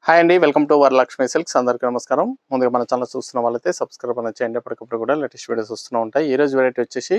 Hi అండి, welcome to Varalakshmi silks. అందరికీ నమస్కారం. ముందుగా మన ఛానల్ చూస్తున్న వాళ్ళైతే సబ్స్క్రైబ్ అనేది చేయండి. అప్పటికప్పుడు కూడా లేటెస్ట్ వీడియోస్ వస్తూ ఉంటాయి. ఈ రోజు వెరైటీ వచ్చేసి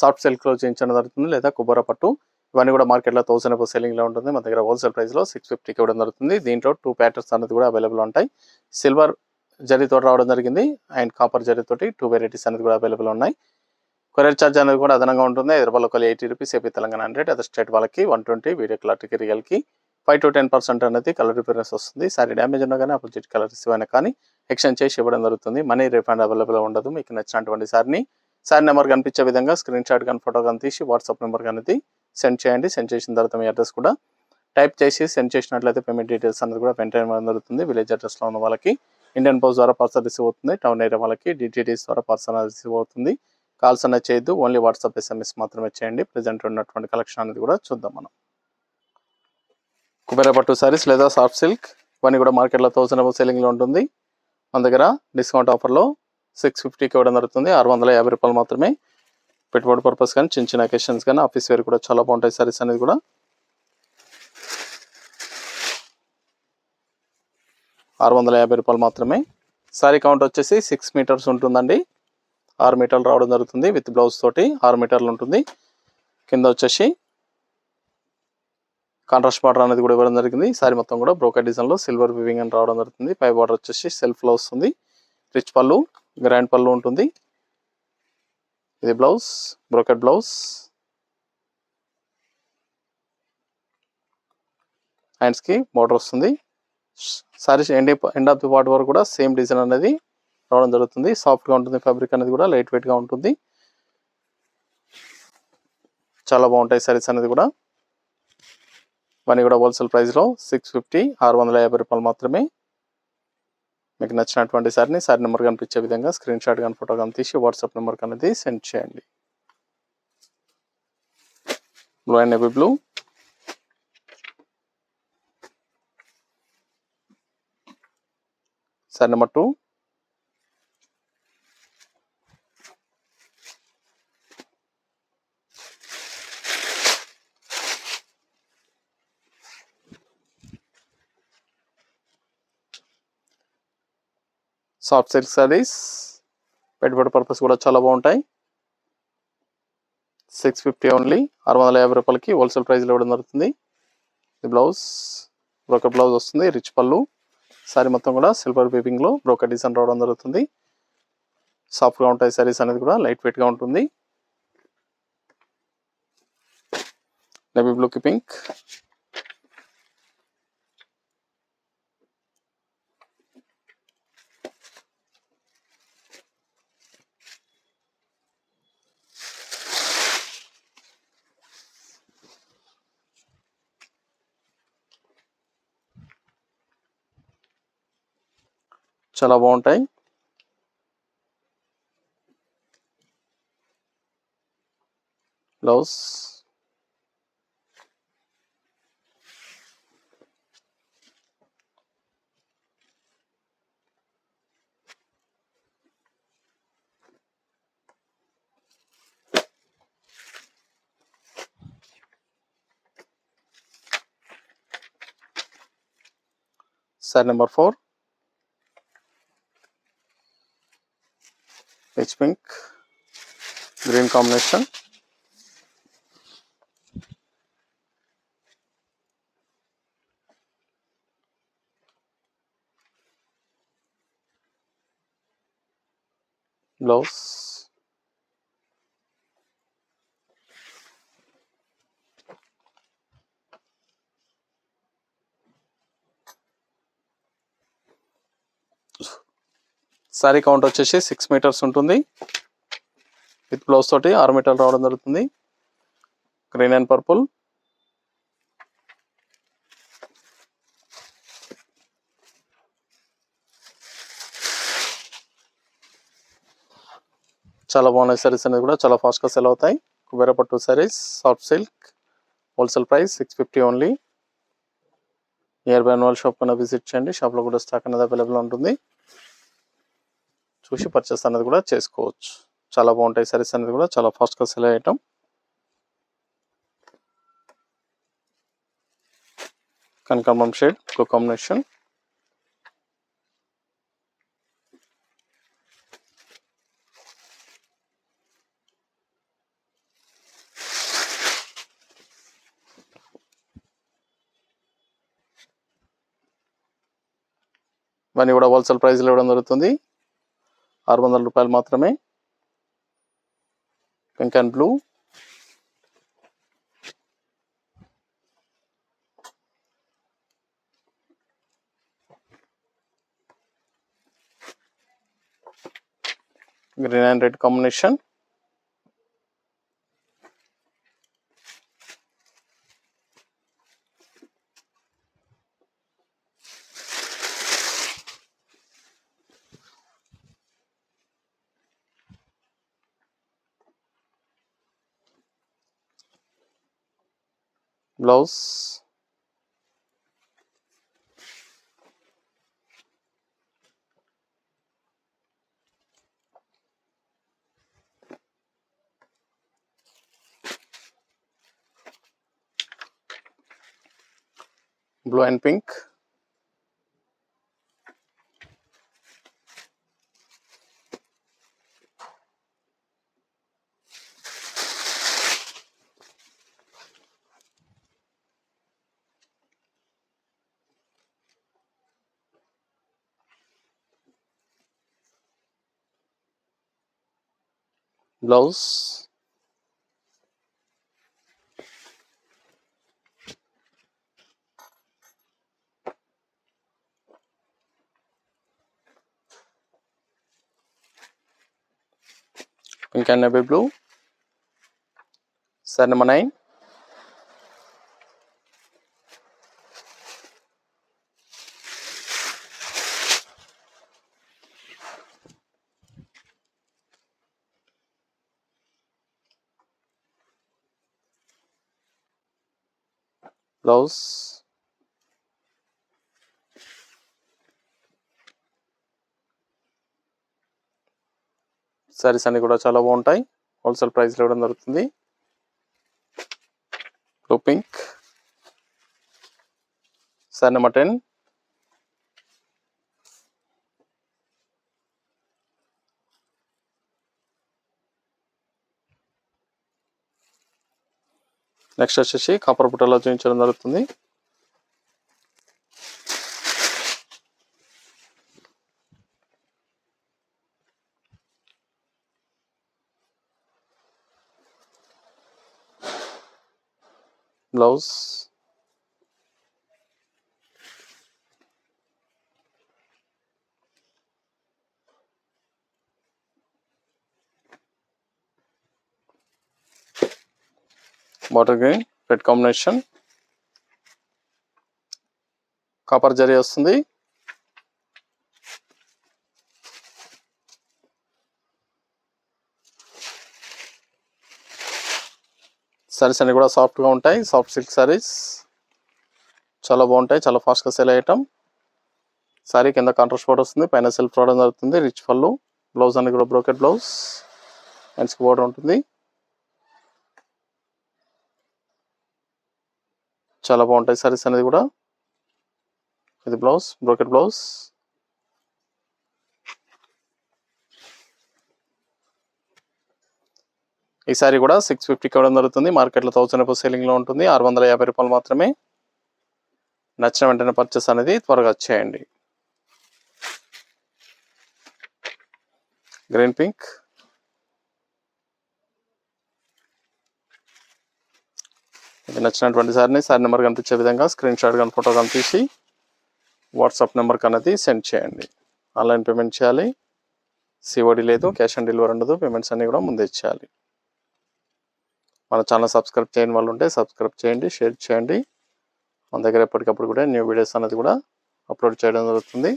సాఫ్ట్ సిల్క్లో చేయించడం జరుగుతుంది, లేదా కుబోరా పట్టు. ఇవన్నీ కూడా మార్కెట్లో 1000 అబౌవ్ సెల్లింగ్లో ఉంటుంది. మన దగ్గర హోల్సేల్ ప్రైస్లో 650కి ఇవ్వడం జరుగుతుంది. దీంట్లో 2 ప్యాటర్న్స్ అనేది కూడా అవైలబుల్ ఉంటాయి. సిల్వర్ జరీతో రావడం జరిగింది అండ్ కాపర్ జరీతోటి 2 వెరైటీస్ అనేది కూడా అవైలబుల్ ఉన్నాయి. కొరియర్ ఛార్జ్ అనేది కూడా అదనంగా ఉంటుంది. Hyderabad local 80 rupees, AP Telangana 100, other state వాళ్ళకి 120, వీడియో క్లారిటీకి రియల్కి 5 to 10% అనేది కలర్ రిపేరెన్స్ వస్తుంది. సారీ డ్యామేజ్ ఉన్నా కానీ ఆపోజిట్ కలర్ రిసీవ్ అయినా కానీ ఎక్స్చేంజ్ చేసి ఇవ్వడం జరుగుతుంది. మనీ రిఫండ్ అవైలబుల్ ఉండదు. మీకు నచ్చినటువంటి సారీ నెంబర్ కనిపించే విధంగా స్క్రీన్ షాట్ కానీ ఫోటో కానీ తీసి వాట్సాప్ నెంబర్ అనేది సెండ్ చేయండి. సెండ్ చేసిన తర్వాత మీ అడ్రస్ కూడా టైప్ చేసి సెండ్ చేసినట్లయితే పేమెంట్ డీటెయిల్స్ అనేది కూడా వెంటనే ఇవ్వడం జరుగుతుంది. విలేజ్ అడ్రస్లో ఉన్న వాళ్ళకి ఇండియన్ పోస్ట్ ద్వారా పార్సల్ రిసీవ్ అవుతుంది. టౌన్ ఏరియా వాళ్ళకి డిటిడిఎస్ ద్వారా పార్సల్ రిసీవ్ అవుతుంది. కాల్స్ అనేది చేయొద్దు, ఓన్లీ వాట్సాప్ ఎస్ఎంఎస్ మాత్రమే చేయండి. ప్రెజెంట్ ఉన్నటువంటి కలెక్షన్ అనేది కూడా చూద్దాం మనం. కుబేరా పట్టు సారీస్ లేదా సాఫ్ట్ సిల్క్ ఇవన్నీ కూడా మార్కెట్లో 1000 అబౌవ్ సెల్లింగ్లో ఉంటుంది. మన దగ్గర డిస్కౌంట్ ఆఫర్లో 650కి ఇవ్వడం జరుగుతుంది. 650 రూపాయలు మాత్రమే. పెట్టుబడి పర్పస్ కానీ చిన్న చిన్న అకేషన్స్ కానీ ఆఫీస్ వేర్ కూడా చాలా బాగుంటాయి సారీస్ అనేది కూడా. 650 రూపాయలు మాత్రమే. సారీ కౌంట్ వచ్చేసి 6 మీటర్స్ ఉంటుందండి. 6 మీటర్లు రావడం జరుగుతుంది. విత్ బ్లౌజ్ తోటి 6 మీటర్లు ఉంటుంది. కింద వచ్చేసి కాంట్రాస్ట్ బార్డర్ అనేది కూడా ఇవ్వడం జరిగింది. సారీ మొత్తం కూడా బ్రోకెట్ డిజైన్లో సిల్వర్ వివింగ్ అని రావడం జరుగుతుంది. పై బార్డర్ వచ్చేసి సెల్ఫ్లో వస్తుంది. రిచ్ పళ్ళు, గ్రాండ్ పళ్ళు ఉంటుంది. ఇది బ్లౌజ్, బ్రోకెట్ బ్లౌజ్. హ్యాండ్స్కి బార్డర్ వస్తుంది. Sorry end of the part వరకు కూడా సేమ్ డిజైన్ అనేది రావడం జరుగుతుంది. సాఫ్ట్గా ఉంటుంది. ఫ్యాబ్రిక్ అనేది కూడా లైట్ వెయిట్గా ఉంటుంది. చాలా బాగుంటాయి సారీస్ అనేది కూడా. ఇవన్నీ కూడా హోల్సేల్ ప్రైస్లో 650, 650 రూపాయలు మాత్రమే. మీకు నచ్చినటువంటి సారీ నెంబర్ కనిపించే విధంగా స్క్రీన్ షాట్ కానీ ఫోటో కానీ తీసి వాట్సాప్ నెంబర్ అనేది సెండ్ చేయండి. Blue and navy blue, sorry number 2, soft silk saris. పెట్టుబడి పర్పస్ కూడా చాలా బాగుంటాయి. 650 ఓన్లీ, 650 రూపాయలకి హోల్సేల్ ప్రైస్లో ఇవ్వడం జరుగుతుంది. ఇది బ్లౌజ్, బ్రోకెట్ బ్లౌజ్ వస్తుంది. రిచ్ పళ్ళు. సారీ మొత్తం కూడా సిల్వర్ వీవింగ్లో బ్రోకెట్ డిజైన్ రావడం జరుగుతుంది. సాఫ్ట్గా ఉంటాయి సారీస్ అనేది కూడా, లైట్ వెయిట్గా ఉంటుంది. నేవీ బ్లూకి పింక్, చాలా బాగుంటాయి. Blouse, sorry number 4, rich pink, green combination. Blouse, sorry count వచ్చేసి 6 మీటర్స్ ఉంటుంది. విత్ బ్లౌజ్ తోటి 6 మీటర్లు రావడం జరుగుతుంది. గ్రీన్ అండ్ పర్పుల్, చాలా బాగున్నాయి సారీస్ అనేది కూడా. చాలా ఫాస్ట్గా సెల్ అవుతాయి. కుబేరా పట్టు saris soft silk wholesale price 650 only. Near by annual shop కన్నా విజిట్ చేయండి. షాప్లో కూడా స్టాక్ అనేది అవైలబుల్ ఉంటుంది. చూసి పర్చేస్ అనేది కూడా చేసుకోవచ్చు. చాలా బాగుంటాయి సారీస్ అనేది కూడా, చాలా ఫాస్ట్గా సెల్ అయ్యటం. కనకాంబరం షేడ్, బ్లూ కాంబినేషన్. ఇవన్నీ కూడా హోల్సేల్ ప్రైస్లో ఇవ్వడం జరుగుతుంది. 600 రూపాయలు మాత్రమే. Pink and blue, green and red combination, blouse, blue and pink, blouse, pink and navy blue, sorry number 9, blouse, saris అన్ని కూడా చాలా బాగుంటాయి. హోల్సేల్ ప్రైస్లో ఇవ్వడం జరుగుతుంది. Blue pink, sorry number 10, next వచ్చేసి కాపర్ బుట్టలో చూపించడం జరుగుతుంది. Blouse, water green red combination, copper zari వస్తుంది. సారీస్ అన్ని కూడా సాఫ్ట్గా ఉంటాయి. సాఫ్ట్ సిల్క్ సారీస్ చాలా బాగుంటాయి. చాలా ఫాస్ట్గా సేల్ అయ్యటం. సారీ కింద కాంట్రాస్ట్ బోర్డర్ వస్తుంది, పైన సెల్ఫ్ రావడం జరుగుతుంది. రిచ్ పళ్ళు, బ్లౌజ్ అన్ని కూడా బ్రోకెట్ బ్లౌజ్, హ్యాండ్స్కి బోర్డర్ ఉంటుంది. చాలా బాగుంటాయి సారీస్ అనేది కూడా. ఇది బ్లౌజ్, బ్రోకెట్ బ్లౌజ్. ఈ సారీ కూడా 650 ఇవ్వడం జరుగుతుంది. మార్కెట్లో 1000 రూపాయలు సేలింగ్లో ఉంటుంది. 650 రూపాయలు మాత్రమే. నచ్చిన వెంటనే పర్చేస్ అనేది త్వరగా చేయండి. గ్రీన్ పింక్, ఇది నచ్చినటువంటి సారీని సారీ నెంబర్ కనిపించే విధంగా స్క్రీన్ షాట్ కానీ ఫోటో కానీ తీసి వాట్సాప్ నెంబర్కి అనేది సెండ్ చేయండి. ఆన్లైన్ పేమెంట్ చేయాలి. సిఓడి లేదు, క్యాష్ ఆన్ డెలివరీ ఉండదు. పేమెంట్స్ అన్నీ కూడా ముందే చేయాలి. మన ఛానల్ సబ్స్క్రైబ్ చేయని వాళ్ళు ఉంటే సబ్స్క్రైబ్ చేయండి, షేర్ చేయండి. మన దగ్గర ఎప్పటికప్పుడు కూడా న్యూ వీడియోస్ అనేది కూడా అప్లోడ్ చేయడం జరుగుతుంది.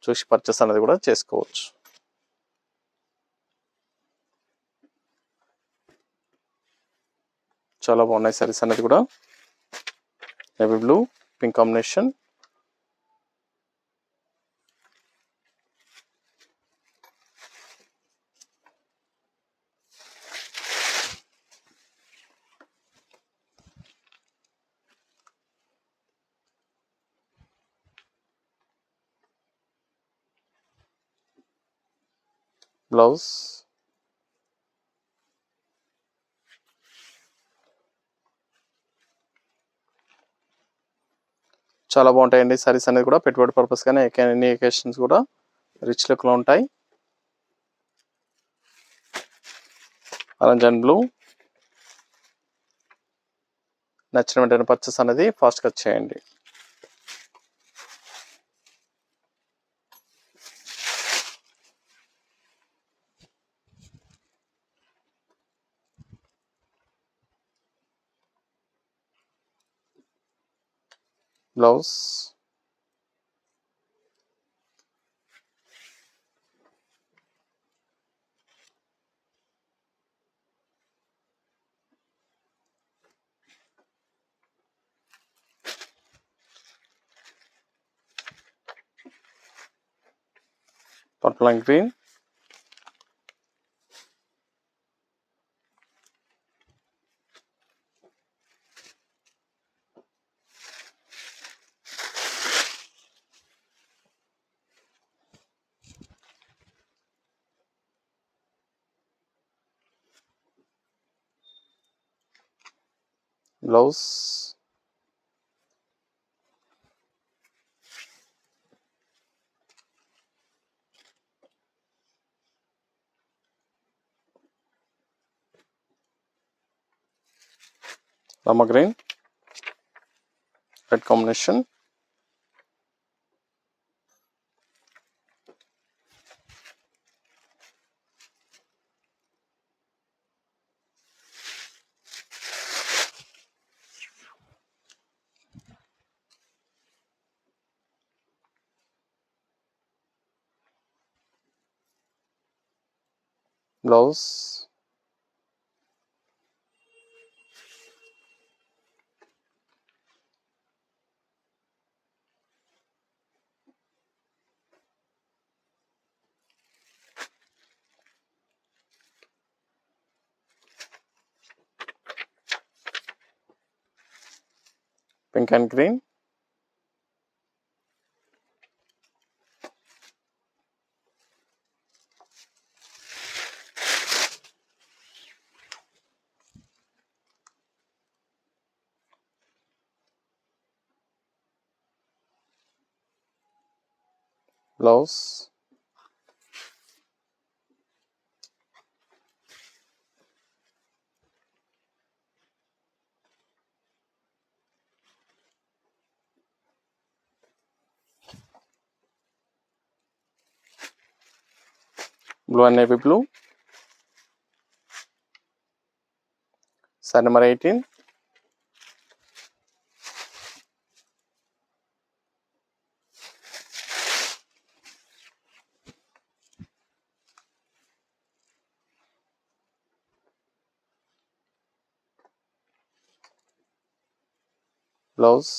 చూసి పర్చేస్ అనేది కూడా చేసుకోవచ్చు. చాలా బాగున్నాయి సారీస్ అనేది కూడా. Navy blue pink combination, blouse, చాలా బాగుంటాయండి సారీస్ అనేది కూడా పెట్టుబడి పర్పస్ గానే ఎన్ని ఎకేషన్స్ కూడా రిచ్ లుక్ లో ఉంటాయి. ఆరెంజ్ అండ్ బ్లూ నచ్చిన వెంటనే పర్చేస్ అనేది ఫాస్ట్ గా చేయండి. Blouse purple and green, blouse Rama green red combination, blouse pink and green, blouse blue and navy blue, sorry number 18, blouse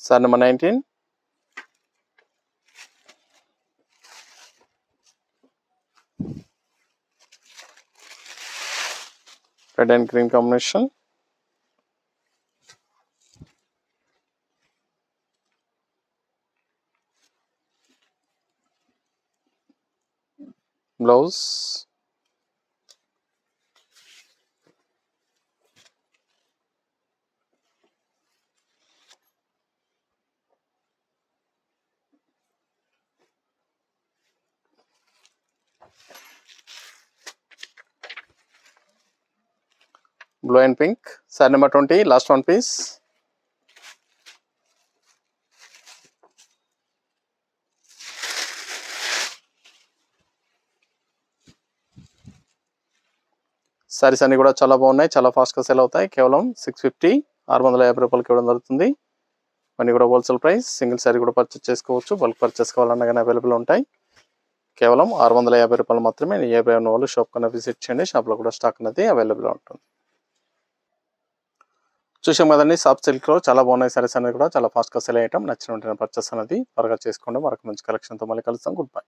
sorry number 19, red and green combination, blouse blue and pink, side number 20, last one piece, saris అన్ని కూడా చాలా బాగున్నాయి, చాలా fast గా sale అవుతాయి. కేవలం 650 650 రూపాయలకి ఇవ్వడం జరుగుతుంది. అన్ని కూడా హోల్సేల్ ప్రైస్, సింగిల్ సారీ కూడా పర్చేస్ చేసుకోవచ్చు, బల్క్ పర్చేస్ కావాలన్నా కానీ అవైలబుల్ ఉంటాయి. కేవలం 650 రూపాయలు మాత్రమే. నియర్ ఉన్న వాళ్ళు షాప్ కన్నా విజిట్ చేయండి, షాప్ లో కూడా స్టాక్ అనేది అవైలబుల్ ఉంటుంది. చూసాం కదండి, సాఫ్ట్ సిల్క్ లో చాలా బాగున్నాయి సారీస్ అనేది కూడా చాలా ఫాస్ట్ గా సేల్ అయ్యటం. నచ్చిన వెంటనే పర్చేస్ అనేది త్వరగా చేసుకోండి. మరొక మంచి కలెక్షన్ తో మళ్ళీ కలుస్తాం. Good bye.